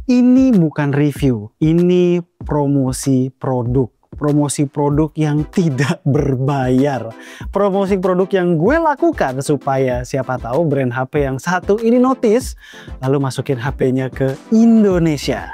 Ini bukan review, ini promosi produk. Promosi produk yang tidak berbayar. Promosi produk yang gue lakukan supaya siapa tahu brand HP yang satu ini notice, lalu masukin HP-nya ke Indonesia.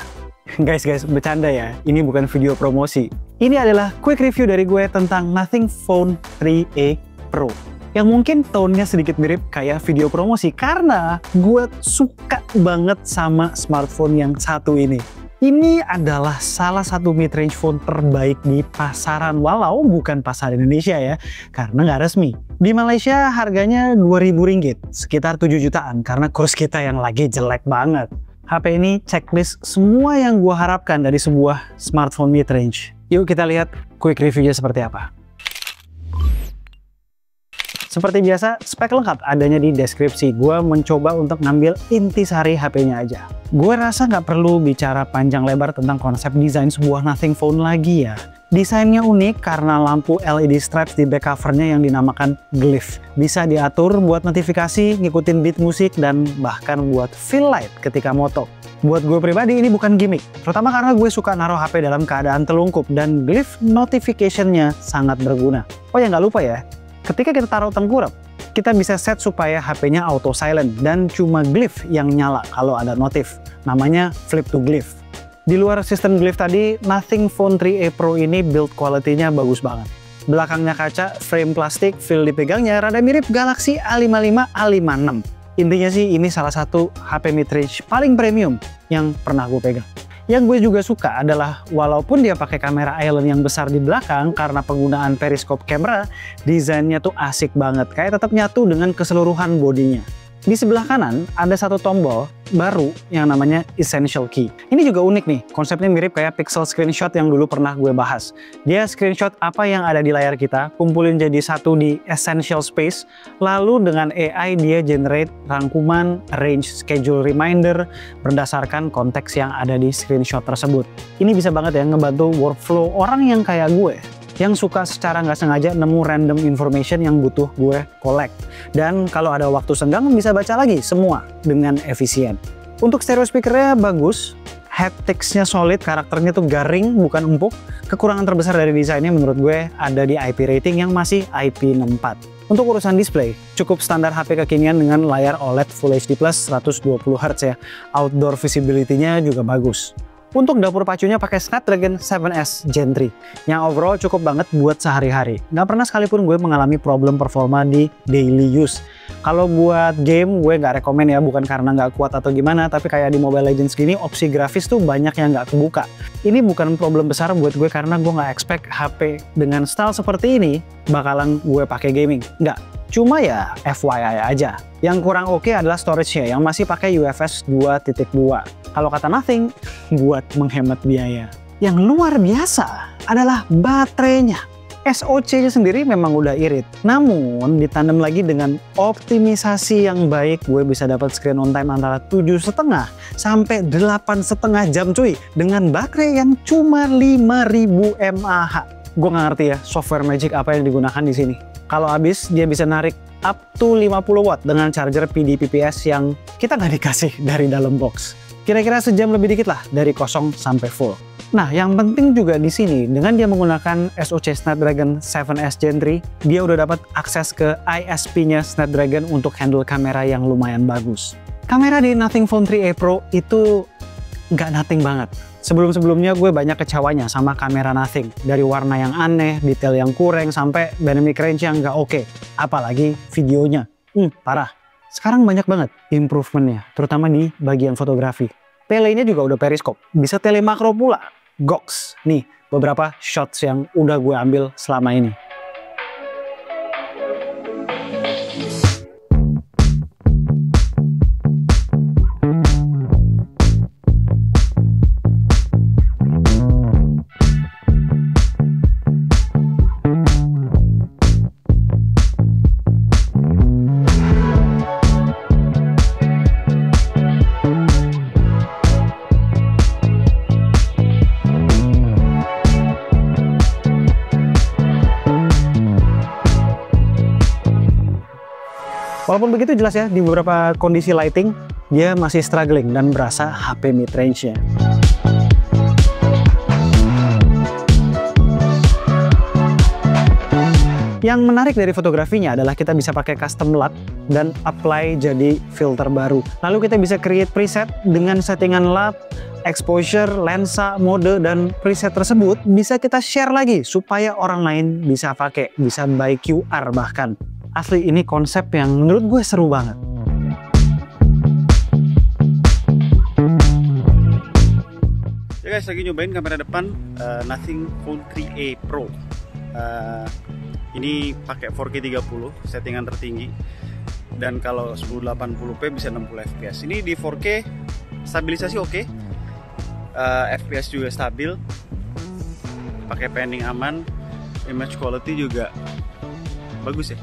Guys, bercanda ya, ini bukan video promosi. Ini adalah quick review dari gue tentang Nothing Phone 3a Pro. Yang mungkin tone-nya sedikit mirip kayak video promosi karena gue suka banget sama smartphone yang satu ini. Ini adalah salah satu mid-range phone terbaik di pasaran, walau bukan pasar Indonesia ya, karena nggak resmi. Di Malaysia harganya Rp2.000, sekitar 7 jutaan karena kurs kita yang lagi jelek banget. HP ini checklist semua yang gue harapkan dari sebuah smartphone mid-range. Yuk kita lihat quick review-nya seperti apa. Seperti biasa, spek lengkap adanya di deskripsi. Gue mencoba untuk ngambil intisari HP-nya aja. Gue rasa nggak perlu bicara panjang lebar tentang konsep desain sebuah Nothing Phone lagi ya. Desainnya unik karena lampu LED stripes di back covernya yang dinamakan glyph. Bisa diatur buat notifikasi, ngikutin beat musik, dan bahkan buat feel light ketika moto. Buat gue pribadi ini bukan gimmick, terutama karena gue suka naruh HP dalam keadaan telungkup dan glyph notification-nya sangat berguna. Oh ya, nggak lupa ya, ketika kita taruh tengkurap, kita bisa set supaya HP-nya auto silent dan cuma glyph yang nyala kalau ada notif. Namanya flip to glyph. Di luar sistem glyph tadi, Nothing Phone 3a Pro ini build quality-nya bagus banget. Belakangnya kaca, frame plastik, feel dipegangnya rada mirip Galaxy A55, A56. Intinya sih ini salah satu HP mid-range paling premium yang pernah gue pegang. Yang gue juga suka adalah walaupun dia pakai kamera island yang besar di belakang karena penggunaan periscope camera, desainnya tuh asik banget, kayak tetap nyatu dengan keseluruhan bodinya. Di sebelah kanan ada satu tombol baru yang namanya Essential Key. Ini juga unik nih, konsepnya mirip kayak Pixel Screenshot yang dulu pernah gue bahas. Dia screenshot apa yang ada di layar kita, kumpulin jadi satu di Essential Space, lalu dengan AI dia generate rangkuman, range, schedule reminder berdasarkan konteks yang ada di screenshot tersebut. Ini bisa banget ya ngebantu workflow orang yang kayak gue, yang suka secara nggak sengaja nemu random information yang butuh gue collect. Dan kalau ada waktu senggang bisa baca lagi semua dengan efisien. Untuk stereo speakernya bagus, haptics-nya solid, karakternya tuh garing bukan empuk. Kekurangan terbesar dari desainnya menurut gue ada di IP rating yang masih IP64. Untuk urusan display, cukup standar HP kekinian dengan layar OLED Full HD Plus 120Hz ya. Outdoor visibility-nya juga bagus. Untuk dapur pacunya pakai Snapdragon 7S Gen 3 yang overall cukup banget buat sehari-hari. Nggak pernah sekalipun gue mengalami problem performa di daily use. Kalau buat game gue nggak rekomen ya, bukan karena nggak kuat atau gimana, tapi kayak di Mobile Legends gini opsi grafis tuh banyak yang nggak kebuka. Ini bukan problem besar buat gue karena gue nggak expect HP dengan style seperti ini bakalan gue pakai gaming. Nggak. Cuma ya FYI aja. Yang kurang oke adalah storage-nya yang masih pakai UFS 2.2. Kalau kata Nothing, buat menghemat biaya. Yang luar biasa adalah baterainya. SoC-nya sendiri memang udah irit. Namun ditandem lagi dengan optimisasi yang baik, gue bisa dapat screen on time antara 7,5 sampai 8,5 jam cuy. Dengan baterai yang cuma 5.000 mAh. Gue nggak ngerti ya software magic apa yang digunakan di sini. Kalau habis dia bisa narik up to 50 watt dengan charger PDPPS yang kita nggak dikasih dari dalam box. Kira-kira sejam lebih dikit lah dari kosong sampai full. Nah, yang penting juga di sini dengan dia menggunakan SoC Snapdragon 7S Gen 3, dia udah dapat akses ke ISP-nya Snapdragon untuk handle kamera yang lumayan bagus. Kamera di Nothing Phone 3a Pro itu nggak nothing banget. Sebelum-sebelumnya gue banyak kecewanya sama kamera Nothing. Dari warna yang aneh, detail yang kurang, sampai dynamic range yang nggak oke. Apalagi videonya. Parah. Sekarang banyak banget improvementnya, terutama di bagian fotografi. Tele-nya juga udah periskop. Bisa tele makro pula. Goks. Nih, beberapa shots yang udah gue ambil selama ini. Walaupun begitu jelas ya, di beberapa kondisi lighting, dia masih struggling dan berasa HP mid-range-nya. Yang menarik dari fotografinya adalah kita bisa pakai custom LUT dan apply jadi filter baru. Lalu kita bisa create preset dengan settingan LUT, exposure, lensa, mode, dan preset tersebut bisa kita share lagi supaya orang lain bisa pakai, bisa by QR bahkan. Asli ini konsep yang menurut gue seru banget. Ya guys, lagi nyobain kamera depan Nothing Phone 3a Pro. Ini pakai 4K 30 settingan tertinggi, dan kalau 1080p bisa 60 fps. Ini di 4K stabilisasi oke, fps juga stabil, pakai panning aman, image quality juga bagus ya.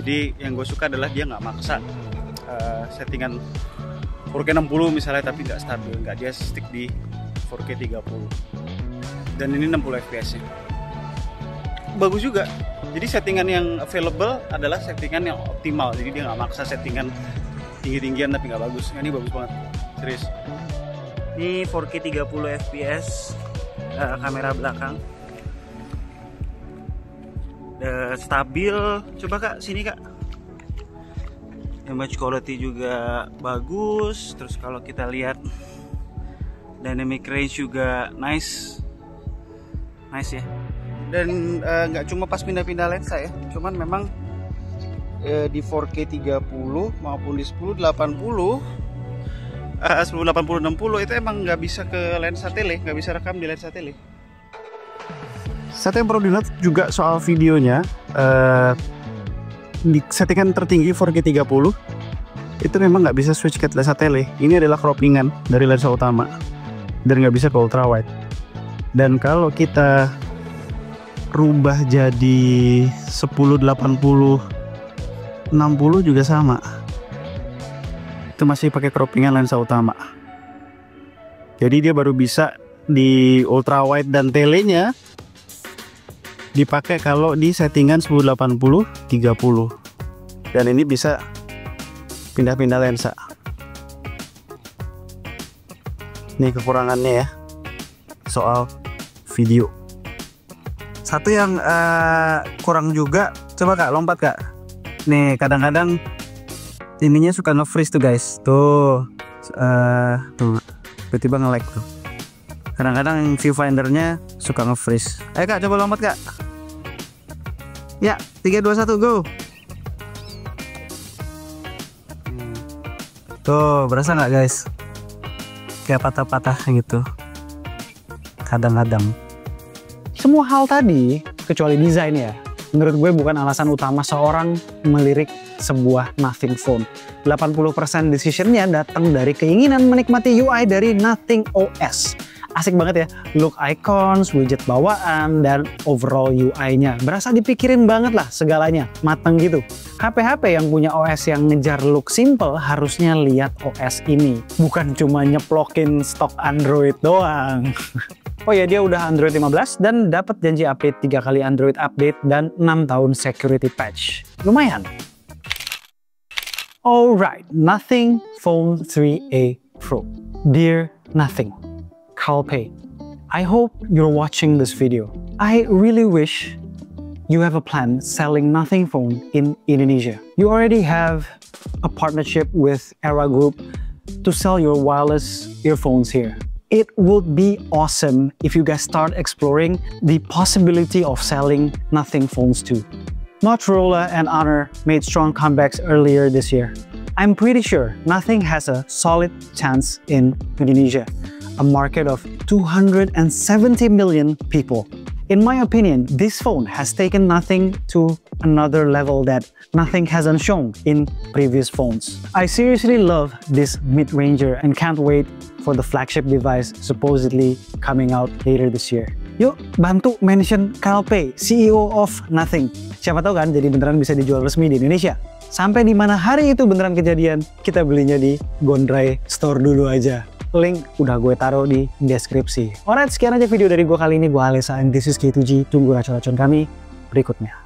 Jadi yang gue suka adalah dia nggak maksa settingan 4K 60 misalnya, tapi nggak stabil, nggak, dia stick di 4K 30, dan ini 60 fps nya. Bagus juga. Jadi settingan yang available adalah settingan yang optimal. Jadi dia nggak maksa settingan tinggi-tinggian tapi nggak bagus. Nah, ini bagus banget, serius. Ini 4K 30 fps kamera belakang, stabil. Coba kak, sini kak. Image quality juga bagus. Terus kalau kita lihat dynamic range juga nice ya. Dan nggak cuma pas pindah-pindah lensa ya, cuman memang di 4K 30 maupun di 1080 60 itu emang nggak bisa ke lensa tele, nggak bisa rekam di lensa tele. Satu yang perlu dilihat juga soal videonya, di settingan tertinggi 4K 30 itu memang nggak bisa switch ke lensa tele. Ini adalah croppingan dari lensa utama dan nggak bisa ke ultra wide. Dan kalau kita rubah jadi 1080 60 juga sama, itu masih pakai croppingan lensa utama. Jadi dia baru bisa di ultra wide dan telenya dipakai kalau di settingan 1080 30, dan ini bisa pindah-pindah lensa. Ini kekurangannya ya soal video. Satu yang kurang juga, coba kak lompat kak. Nih kadang-kadang ininya suka nge-freeze tuh guys. Tuh tiba-tiba nge-lag tuh. Kadang-kadang viewfindernya suka nge-freeze. Ayo kak, coba lompat kak. Ya, 3, 2, 1, go. Tuh, berasa nggak guys? Kayak patah-patah gitu. Kadang-kadang. Semua hal tadi, kecuali desain ya, menurut gue bukan alasan utama seorang melirik sebuah Nothing phone. 80% decisionnya datang dari keinginan menikmati UI dari Nothing OS. Asik banget ya, look icons, widget bawaan, dan overall UI-nya. Berasa dipikirin banget lah segalanya, mateng gitu. HP-HP yang punya OS yang ngejar look simple harusnya lihat OS ini. Bukan cuma nyeplokin stok Android doang. Oh ya, dia udah Android 15 dan dapat janji update 3 kali Android update dan 6 tahun security patch. Lumayan. Alright, Nothing Phone 3a Pro. Dear Nothing, Calpay, I hope you're watching this video. I really wish you have a plan selling Nothing phone in Indonesia. You already have a partnership with Era Group to sell your wireless earphones here. It would be awesome if you guys start exploring the possibility of selling Nothing phones too. Motorola and Honor made strong comebacks earlier this year. I'm pretty sure Nothing has a solid chance in Indonesia, a market of 270 million people. In my opinion, this phone has taken Nothing to another level that Nothing hasn't shown in previous phones. I seriously love this mid-ranger and can't wait for the flagship device supposedly coming out later this year. Yuk, bantu mention Calpay, CEO of Nothing. Siapa tahu kan jadi beneran bisa dijual resmi di Indonesia. Sampai di mana hari itu beneran kejadian, kita belinya di Gondrai Store dulu aja. Link udah gue taruh di deskripsi. Alright, sekian aja video dari gue kali ini. Gue Alesa and this is K2G. Tunggu racun-racun kami berikutnya.